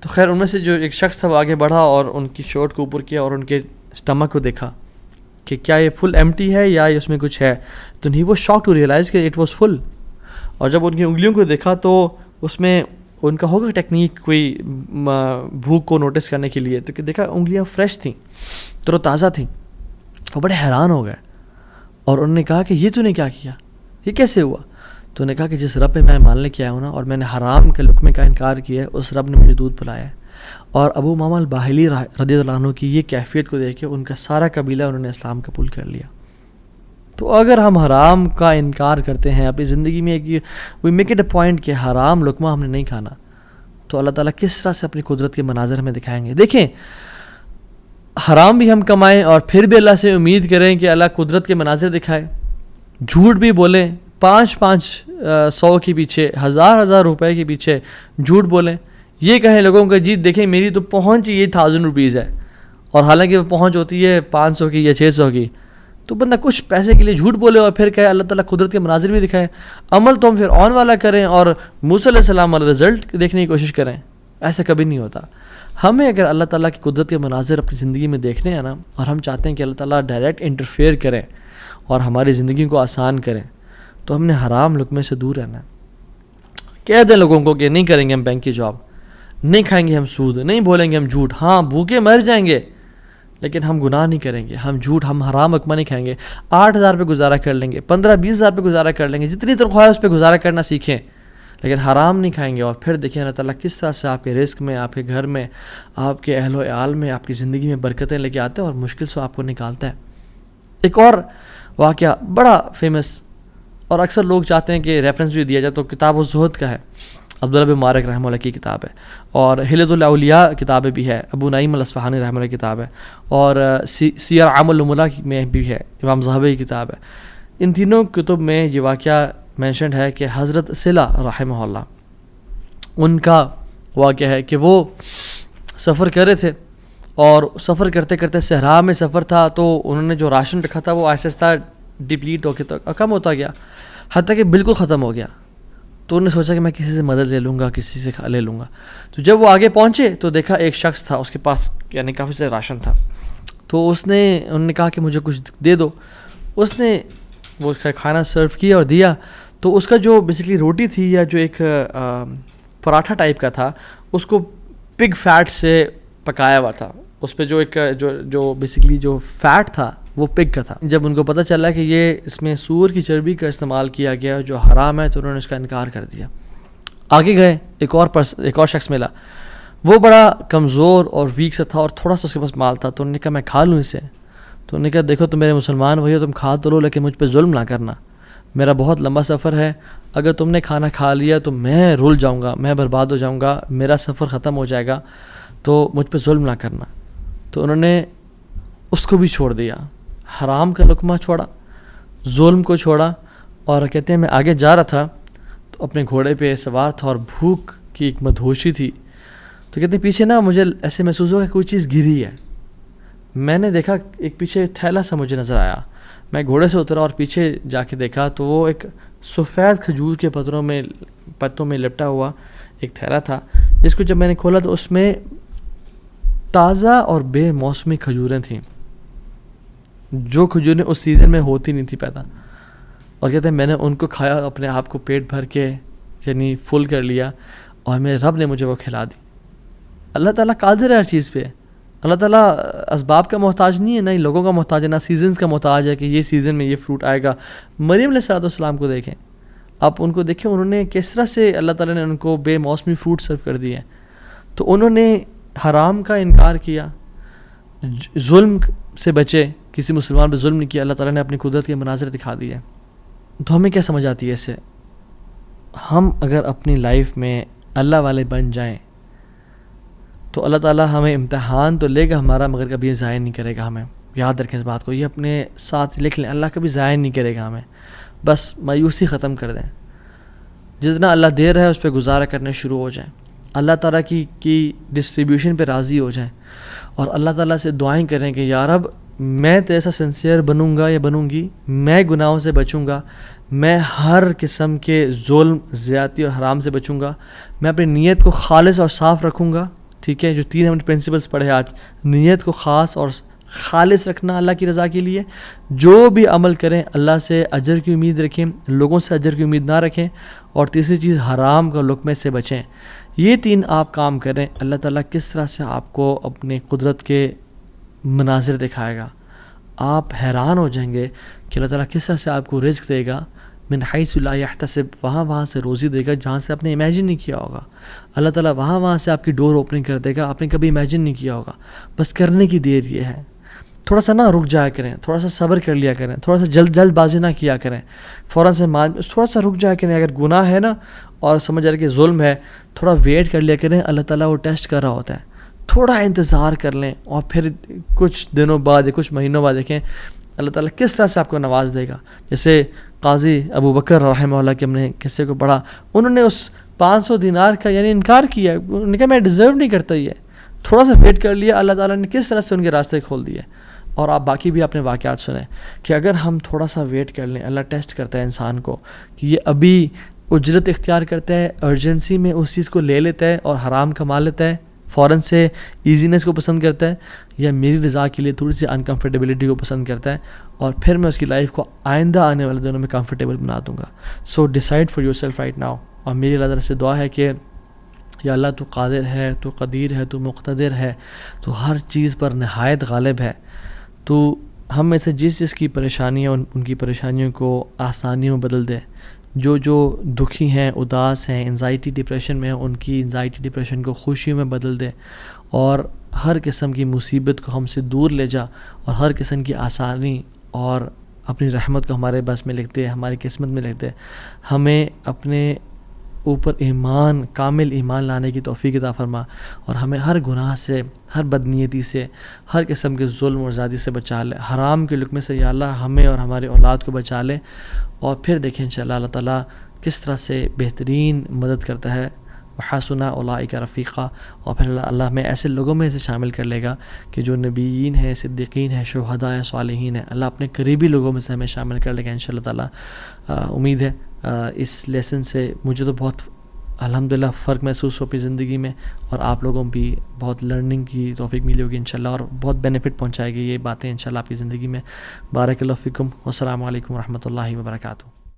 A: تو خیر ان میں سے جو ایک شخص تھا وہ آگے بڑھا اور ان کی شرٹ کو اوپر کیا اور ان کے اسٹمک کو دیکھا کہ کیا یہ فل ایمٹی ہے یا اس میں کچھ ہے. تو ہی وہ شاک ٹو ریئلائز کہ اٹ واز فل. اور جب ان کی انگلیوں کو دیکھا تو اس میں ان کا ہوگا ٹیکنیک کوئی بھوک کو نوٹس کرنے کے لیے، تو کہ دیکھا انگلیاں فریش تھیں، تر و تازہ تھیں. وہ بڑے حیران ہو گئے اور انہوں نے کہا کہ یہ تو نے کیا کیا، یہ کیسے ہوا؟ تو نے کہا کہ جس رب پہ میں مان لے کے آیا ہوں نا اور میں نے حرام کے لقمے کا انکار کیا ہے، اس رب نے مجھے دودھ پلایا ہے. اور ابو امامہ الباہلی رضی اللہ عنہ کی یہ کیفیت کو دیکھ کے ان کا سارا قبیلہ انہوں نے اسلام قبول کر لیا. تو اگر ہم حرام کا انکار کرتے ہیں اپنی زندگی میں، we make it a point کہ حرام لقمہ ہم نے نہیں کھانا، تو اللہ تعالیٰ کس طرح سے اپنی قدرت کے مناظر ہمیں دکھائیں گے. دیکھیں حرام بھی ہم کمائیں اور پھر بھی اللہ سے امید کریں کہ اللہ قدرت کے مناظر دکھائے. جھوٹ بھی بولیں، 500 کے پیچھے، 1000 روپے کے پیچھے جھوٹ بولیں. یہ کہیں لوگوں کو جی دیکھیں میری تو پہنچ یہ 1000 روپیز ہے، اور حالانکہ وہ پہنچ ہوتی ہے 500 کی یا 600 کی. تو بندہ کچھ پیسے کے لیے جھوٹ بولے اور پھر کہے اللہ تعالیٰ قدرت کے مناظر بھی دکھائے. عمل تو ہم پھر آن والا کریں اور موسیٰ علیہ السلام والا رزلٹ دیکھنے کی کوشش کریں. ایسا کبھی نہیں ہوتا. ہمیں اگر اللہ تعالیٰ کی قدرت کے مناظر اپنی زندگی میں دیکھنے ہیں نا، اور ہم چاہتے ہیں کہ اللہ تعالیٰ ڈائریکٹ انٹرفیئر کریں اور ہماری زندگی کو آسان کریں، تو ہم نے حرام لقمے سے دور رہنا ہے. کہہ دیں لوگوں کو کہ نہیں کریں گے ہم بینک کی جاب، نہیں کھائیں گے ہم سود، نہیں بولیں گے ہم جھوٹ. ہاں بھوکے مر جائیں گے لیکن ہم گناہ نہیں کریں گے، ہم جھوٹ، ہم حرام لقمہ نہیں کھائیں گے. 8000 پہ گزارا کر لیں گے، 15-20 ہزار پہ گزارا کر لیں گے، جتنی تنخواہ ہے اس پہ گزارا کرنا سیکھیں، لیکن حرام نہیں کھائیں گے. اور پھر دیکھیں اللہ تعالیٰ کس طرح سے آپ کے رزق میں، آپ کے گھر میں، آپ کے اہل و عیال میں، آپ کی زندگی میں برکتیں لے کے آتے ہیں اور مشکل سے آپ کو نکالتا ہے. ایک اور واقعہ بڑا فیمس اور اکثر لوگ چاہتے ہیں کہ ریفرنس بھی دیا جائے تو کتاب الزہد کا ہے، عبداللہ بن مبارک رحمہ اللہ کی کتاب ہے، اور حلیۃ الاولیاء کتابیں بھی ہے، ابو نعیم الاصفہانی رحمہ اللہ کی کتاب ہے، اور سیر اعلام النبلاء میں بھی ہے، امام ذہبی کی کتاب ہے۔ ان تینوں کتب میں یہ واقعہ مینشنڈ ہے کہ حضرت صلہ رحمہ اللہ، ان کا واقعہ ہے کہ وہ سفر کر رہے تھے، اور سفر کرتے کرتے صحرا میں سفر تھا، تو انہوں نے جو راشن رکھا تھا وہ آہستہ آہستہ ڈپلیٹ ہو کے کم ہوتا گیا، حتیٰ کہ بالکل ختم ہو گیا۔ تو انہوں نے سوچا کہ میں کسی سے مدد لے لوں گا، کسی سے لے لوں گا۔ تو جب وہ آگے پہنچے تو دیکھا ایک شخص تھا، اس کے پاس یعنی کافی سے راشن تھا، تو انہوں نے کہا کہ مجھے کچھ دے دو۔ اس نے وہ کھانا سرو کیا اور دیا، تو اس کا جو بیسیکلی روٹی تھی یا جو ایک پراٹھا ٹائپ کا تھا، اس کو پگ فیٹ سے پکایا ہوا تھا، اس پہ جو ایک جو بیسیکلی جو فیٹ تھا وہ پگ کا تھا۔ جب ان کو پتہ چلا کہ یہ اس میں سور کی چربی کا استعمال کیا گیا جو حرام ہے، تو انہوں نے اس کا انکار کر دیا۔ آگے گئے، ایک اور شخص ملا، وہ بڑا کمزور اور ویک سا تھا اور تھوڑا سا اس کے پاس مال تھا، تو انہوں نے کہا میں کھا لوں اسے۔ تو انہوں نے کہا دیکھو تم میرے مسلمان بھائی ہو، تم کھا تو لو لیکن مجھ پہ ظلم نہ کرنا، میرا بہت لمبا سفر ہے، اگر تم نے کھانا کھا لیا تو میں رول جاؤں گا، میں برباد ہو جاؤں گا، میرا سفر ختم ہو جائے گا، تو مجھ پہ ظلم نہ کرنا۔ تو انہوں نے اس کو بھی چھوڑ دیا، حرام کا لقمہ چھوڑا، ظلم کو چھوڑا، اور کہتے ہیں میں آگے جا رہا تھا تو اپنے گھوڑے پہ سوار تھا اور بھوک کی ایک مدہوشی تھی، تو کہتے ہیں پیچھے نا مجھے ایسے محسوس ہوا کہ کوئی چیز گری ہے۔ میں نے دیکھا ایک پیچھے تھیلا سا مجھے نظر آیا، میں گھوڑے سے اترا اور پیچھے جا کے دیکھا تو وہ ایک سفید کھجور کے پتوں میں لپٹا ہوا ایک تھیلا تھا، جس کو جب میں نے کھولا تو اس میں تازہ اور بے موسمی کھجوریں تھیں، جو کھجوریں اس سیزن میں ہوتی نہیں تھی پیدا، اور کہتے ہیں میں نے ان کو کھایا، اپنے آپ کو پیٹ بھر کے یعنی فل کر لیا، اور میرے رب نے مجھے وہ کھلا دی۔ اللہ تعالیٰ قادر ہے ہر چیز پہ، اللہ تعالیٰ اسباب کا محتاج نہیں ہے، نہ ہی لوگوں کا محتاج ہے، نہ سیزنز کا محتاج ہے کہ یہ سیزن میں یہ فروٹ آئے گا۔ مریم علیہ السلام کو دیکھیں، آپ ان کو دیکھیں، انہوں نے کس طرح سے اللہ تعالیٰ نے ان کو بے موسمی فروٹ سرو کر دیے، تو انہوں نے حرام کا انکار کیا، ظلم سے بچے، کسی مسلمان پہ ظلم نہیں کیا، اللہ تعالیٰ نے اپنی قدرت کے مناظر دکھا دیے۔ تو ہمیں کیا سمجھ آتی ہے اس سے؟ ہم اگر اپنی لائف میں اللہ والے بن جائیں تو اللہ تعالیٰ ہمیں امتحان تو لے گا ہمارا، مگر کبھی یہ ضائع نہیں کرے گا ہمیں۔ یاد رکھیں اس بات کو، یہ اپنے ساتھ لکھ لیں، اللہ کبھی ضائع نہیں کرے گا ہمیں۔ بس مایوسی ختم کر دیں، جتنا اللہ دے رہا ہے اس پہ گزارا کرنے شروع ہو جائیں، اللہ تعالیٰ کی ڈسٹریبیوشن پہ راضی ہو جائیں، اور اللہ تعالیٰ سے دعائیں کریں کہ یا رب میں تیرے سا سنسیئر بنوں گا یا بنوں گی، میں گناہوں سے بچوں گا، میں ہر قسم کے ظلم، زیادتی اور حرام سے بچوں گا، میں اپنی نیت کو خالص اور صاف رکھوں گا۔ ٹھیک ہے، جو 3 ہم نے پرنسپلس پڑھے آج، نیت کو خاص اور خالص رکھنا اللہ کی رضا کے لیے، جو بھی عمل کریں اللہ سے اجر کی امید رکھیں، لوگوں سے اجر کی امید نہ رکھیں، اور تیسری چیز حرام کا لقمے سے بچیں۔ یہ 3 آپ کام کریں، اللہ تعالیٰ کس طرح سے آپ کو اپنی قدرت کے مناظر دکھائے گا، آپ حیران ہو جائیں گے کہ اللہ تعالیٰ کس طرح سے آپ کو رزق دے گا، من حیث لا یحتسب، وہاں سے روزی دے گا جہاں سے آپ نے امیجن نہیں کیا ہوگا۔ اللہ تعالیٰ وہاں سے آپ کی ڈور اوپننگ کر دے گا، آپ نے کبھی امیجن نہیں کیا ہوگا۔ بس کرنے کی دیر یہ ہے، تھوڑا سا نہ رک جایا کریں، تھوڑا سا صبر کر لیا کریں، تھوڑا سا جلد بازی نہ کیا کریں، فوراً سے تھوڑا سا رک جایا کریں۔ اگر گناہ ہے نا اور سمجھ آ رہا ہے کہ ظلم ہے، تھوڑا ویٹ کر لیا کریں، اللہ تعالیٰ وہ ٹیسٹ کر رہا ہوتا ہے، تھوڑا انتظار کر لیں، اور پھر کچھ دنوں بعد یا کچھ مہینوں بعد دیکھیں اللہ تعالیٰ کس طرح سے آپ کو نواز دے گا۔ جیسے قاضی ابو بکر رحمہ اللہ کے ہم نے قصے کو پڑھا، انہوں نے اس 500 دینار کا یعنی انکار کیا، انہوں نے کہا میں ڈیزرو نہیں کرتا، یہ تھوڑا سا ویٹ کر لیا، اللہ تعالیٰ نے کس طرح سے ان کے راستے کھول دیے۔ اور آپ باقی بھی اپنے واقعات سنیں کہ اگر ہم تھوڑا سا ویٹ کر لیں، اللہ ٹیسٹ کرتا ہے انسان کو کہ یہ ابھی اجرت اختیار کرتا ہے، ارجنسی میں اس چیز کو لے لیتا ہے اور حرام کما لیتا ہے، فوراً سے ایزینس کو پسند کرتا ہے، یا میری رضا کے لیے تھوڑی سی انکمفرٹیبلٹی کو پسند کرتا ہے، اور پھر میں اس کی لائف کو آئندہ آنے والے دنوں میں کمفرٹیبل بنا دوں گا۔ So decide for yourself right now. اور میری اللہ تعالیٰ سے دعا ہے کہ یا اللہ تو قادر ہے، تو قدیر ہے، تو مقتدر ہے، تو ہر چیز پر نہایت غالب ہے، تو ہم میں سے جس کی پریشانیاں ان کی پریشانیوں کو آسانیوں میں بدل دے، جو دکھی ہیں، اداس ہیں، انزائٹی ڈپریشن میں ہیں، ان کی انزائٹی ڈپریشن کو خوشیوں میں بدل دے، اور ہر قسم کی مصیبت کو ہم سے دور لے جا، اور ہر قسم کی آسانی اور اپنی رحمت کو ہمارے بس میں لکھتے، ہماری قسمت میں لکھتے، ہمیں اپنے اوپر ایمان، کامل ایمان لانے کی توفیق عطا فرما، اور ہمیں ہر گناہ سے، ہر بدنیتی سے، ہر قسم کے ظلم اور زیادتی سے بچا لے، حرام کے لقمے سے یا اللہ ہمیں اور ہمارے اولاد کو بچا لے، اور پھر دیکھیں انشاءاللہ اللہ تعالیٰ کس طرح سے بہترین مدد کرتا ہے، وحسن اولئک رفیقا، اور پھر اللہ ہمیں ایسے لوگوں میں سے شامل کر لے گا کہ جو نبیین ہیں، صدیقین ہیں، شہداء ہیں، صالحین ہیں، اللہ اپنے قریبی لوگوں میں سے ہمیں شامل کر لے گا انشاءاللہ تعالیٰ۔ امید ہے اس لیسن سے مجھے تو بہت الحمدللہ فرق محسوس ہو اپنی زندگی میں، اور آپ لوگوں بھی بہت لرننگ کی توفیق ملی ہوگی انشاءاللہ، اور بہت بینیفٹ پہنچائے گی یہ باتیں انشاءاللہ آپ کی زندگی میں۔ بارک اللہ فیکم، والسلام علیکم ورحمۃ اللہ وبرکاتہ۔